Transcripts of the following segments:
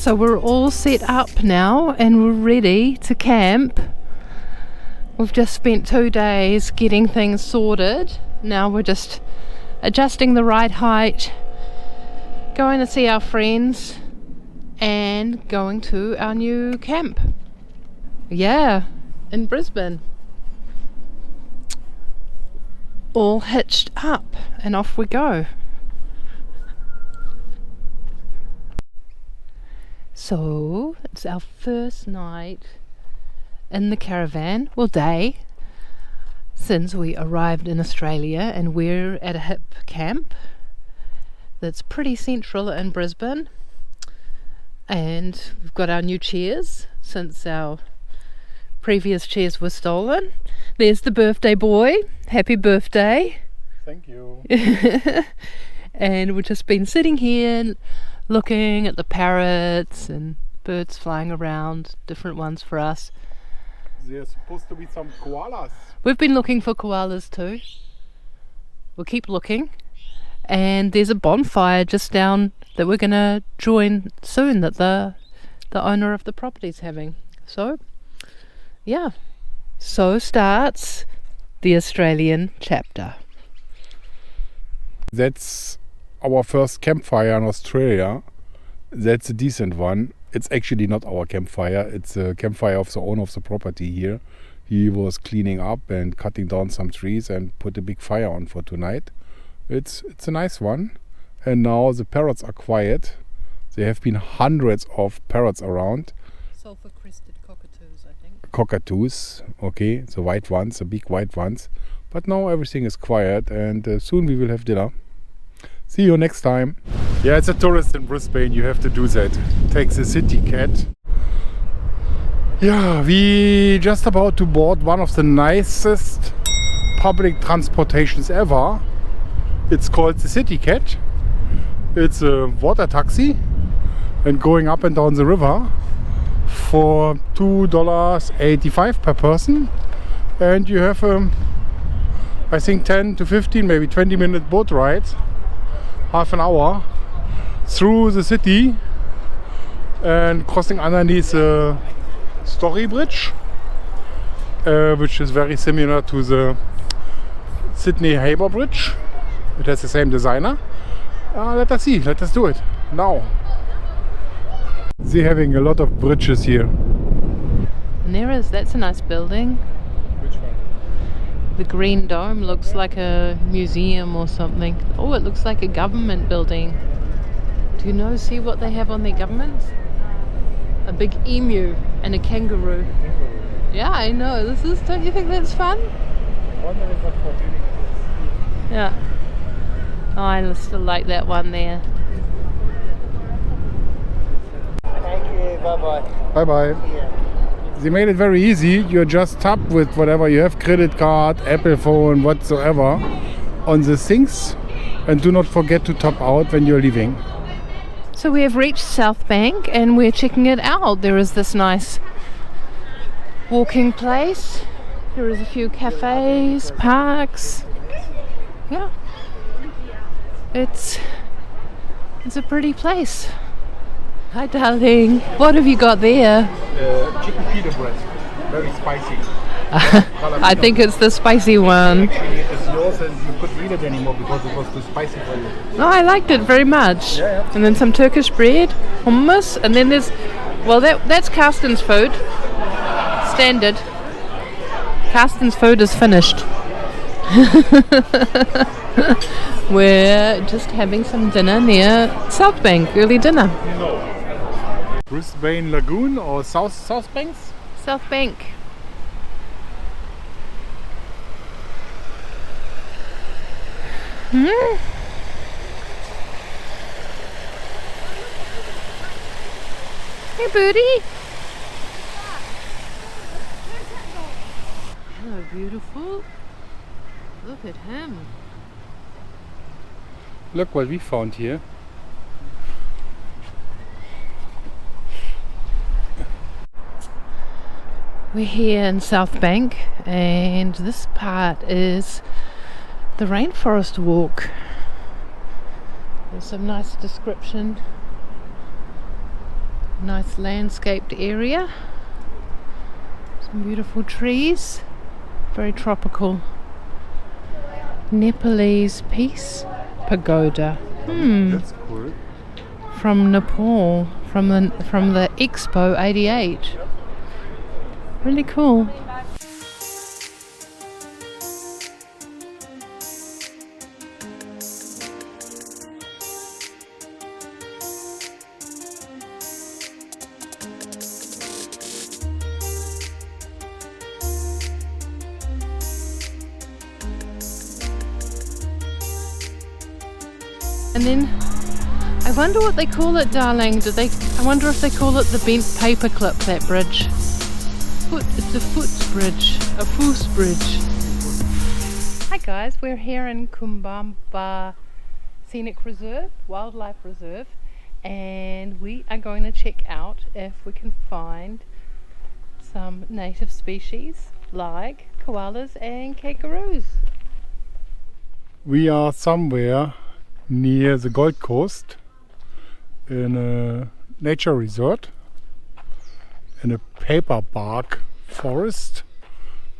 So we're all set up now and we're ready to camp. We've just spent 2 days getting things sorted. Now we're just adjusting the right height, going to see our friends and going to our new camp. Yeah, in Brisbane. All hitched up and off we go. So it's our first night in the caravan, well day, since we arrived in Australia, and we're at a hip camp that's pretty central in Brisbane, and we've got our new chairs since our previous chairs were stolen. There's the birthday boy. Happy birthday. Thank you. And we've just been sitting here looking at the parrots and birds flying around, different ones for us. There's supposed to be some koalas. We've been looking for koalas too. We'll keep looking. And there's a bonfire just down that we're going to join soon that the owner of the property's having. So, yeah. So starts the Australian chapter. That's our first campfire in Australia. That's a decent one. It's actually not our campfire. It's a campfire of the owner of the property here. He was cleaning up and cutting down some trees and put a big fire on for tonight. It's a nice one. And now the parrots are quiet. There have been hundreds of parrots around. Sulfur-crested cockatoos, I think. Cockatoos, okay, the white ones, the big white ones. But now everything is quiet, and soon we will have dinner. See you next time. Yeah, it's a tourist in Brisbane, you have to do that. Take the CityCat. Yeah, we just about to board one of the nicest public transportations ever. It's called the CityCat. It's a water taxi and going up and down the river for $2.85 per person. And you have I think 10 to 15, maybe 20-minute boat ride, half an hour through the city and crossing underneath the Story Bridge, which is very similar to the Sydney Harbour Bridge. It has the same designer. Let us see, let us do it now. They're having a lot of bridges here. And that's a nice building. Which one? The Green Dome looks like a museum or something. Oh, it looks like a government building. Do you see what they have on their governments? A big emu and a kangaroo. Yeah, I know. Don't you think that's fun? Yeah. Oh, I still like that one there. Thank you. Bye-bye. Bye-bye. They made it very easy. You just tap with whatever you have, credit card, Apple phone, whatsoever, on the things, and do not forget to top out when you're leaving. So we have reached South Bank and we're checking it out. There is this nice walking place. There is a few cafes, parks. Yeah. It's a pretty place. Hi, darling. What have you got there? Chicken pita bread, very spicy. I think it's the spicy one. Actually, it is yours and you couldn't eat it anymore because it was too spicy for you. No, I liked it very much. Yeah. And then some Turkish bread, hummus, and then there's, that's Karsten's food. Standard. Karsten's food is finished. We're just having some dinner near South Bank, early dinner. Brisbane Lagoon or South Banks? South Bank. Hey, Birdie. Hello, beautiful. Look at him. Look what we found here. We're here in South Bank, and this part is the rainforest walk. There's some nice description. Nice landscaped area. Some beautiful trees. Very tropical. Nepalese Peace Pagoda. That's cool. From Nepal, from the Expo '88. Really cool. And then I wonder what they call it, darling. I wonder if they call it the bent paperclip, that bridge. It's a foot bridge, a foos bridge. Hi guys, we're here in Kumbamba Scenic Reserve, Wildlife Reserve, and we are going to check out if we can find some native species like koalas and kangaroos. We are somewhere near the Gold Coast in a nature resort in a paper bark forest,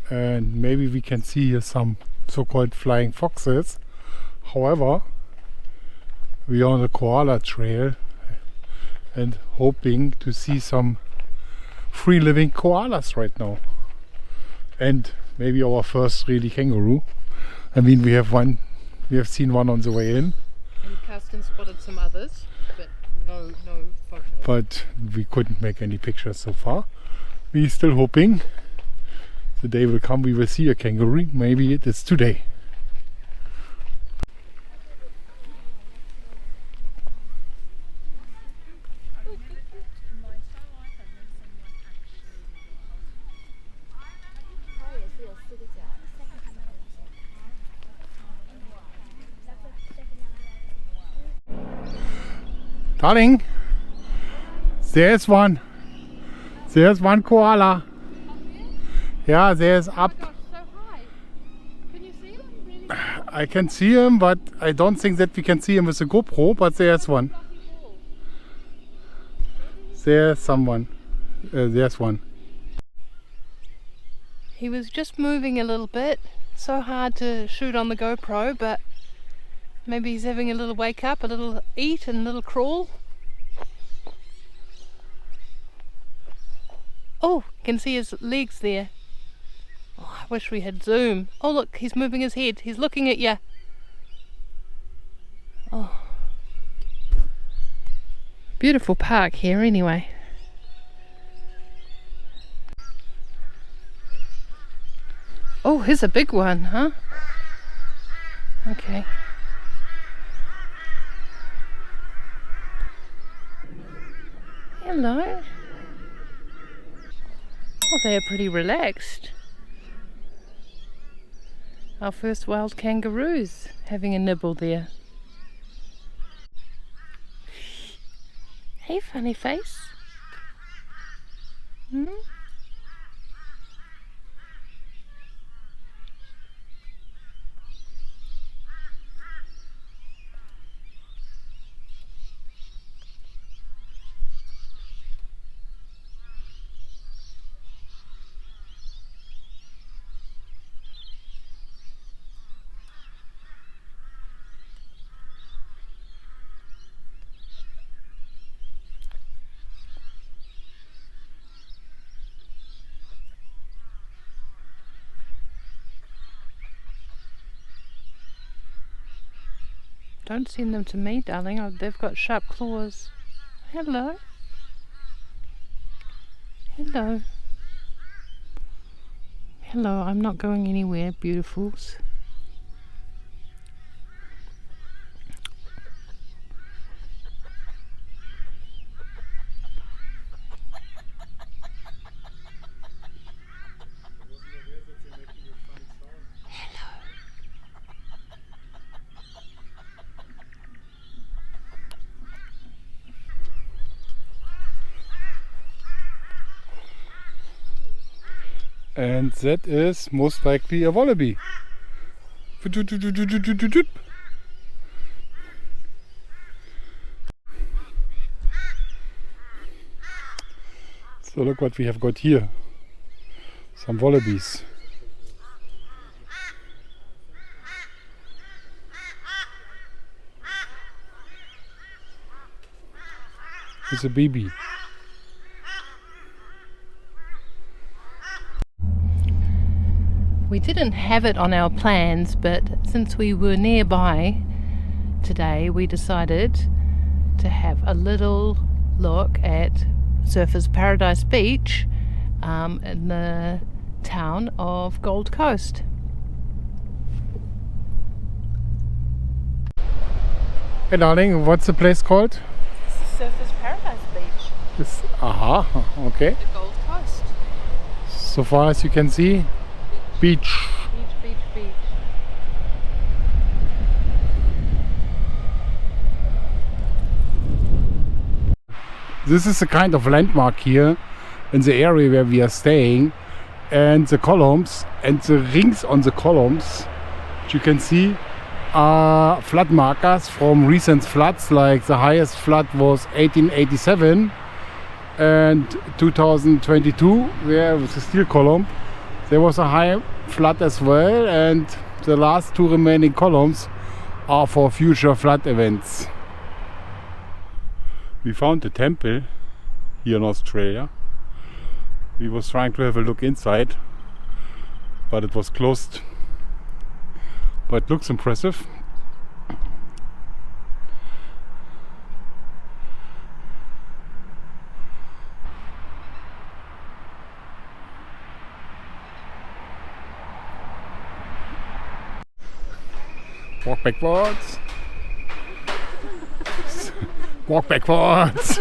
and maybe we can see here some so-called flying foxes. However, we are on the koala trail and hoping to see some free living koalas right now, and maybe our first really kangaroo. I mean, we have seen one on the way in. And Karsten spotted some others, but no photo. But we couldn't make any pictures so far. We're still hoping the day will come we will see a kangaroo. Maybe it is today. Darling, there's one. There's one koala. Yeah, there's up. So high. Can you see them? Really? I can see him, but I don't think that we can see him with a GoPro, but there's one. There's someone. There's one. He was just moving a little bit. So hard to shoot on the GoPro, but maybe he's having a little wake up, a little eat and a little crawl. Oh, can see his legs there. Oh, I wish we had zoom. Oh look, he's moving his head. He's looking at you. Oh. Beautiful park here anyway. Oh, here's a big one, huh? Okay. Hello. Oh, they are pretty relaxed. Our first wild kangaroos having a nibble there. Hey, funny face. Hmm? Don't send them to me, darling. Oh, they've got sharp claws. Hello. Hello. Hello, I'm not going anywhere, beautifuls. And that is most likely a wallaby. So look what we have got here. Some wallabies. It's a baby. We didn't have it on our plans, but since we were nearby today, we decided to have a little look at Surfers Paradise Beach in the town of Gold Coast. Hey darling, what's the place called? Surfers Paradise Beach, It's, okay. the Gold Coast. So far as you can see, beach. Beach, beach, beach. This is a kind of landmark here in the area where we are staying, and the columns and the rings on the columns, which you can see, are flood markers from recent floods. Like the highest flood was 1887 and 2022, where with the steel column there was a high flood as well, and the last two remaining columns are for future flood events. We found a temple here in Australia. We was trying to have a look inside, but it was closed. But it looks impressive. Walk backwards. Walk backwards.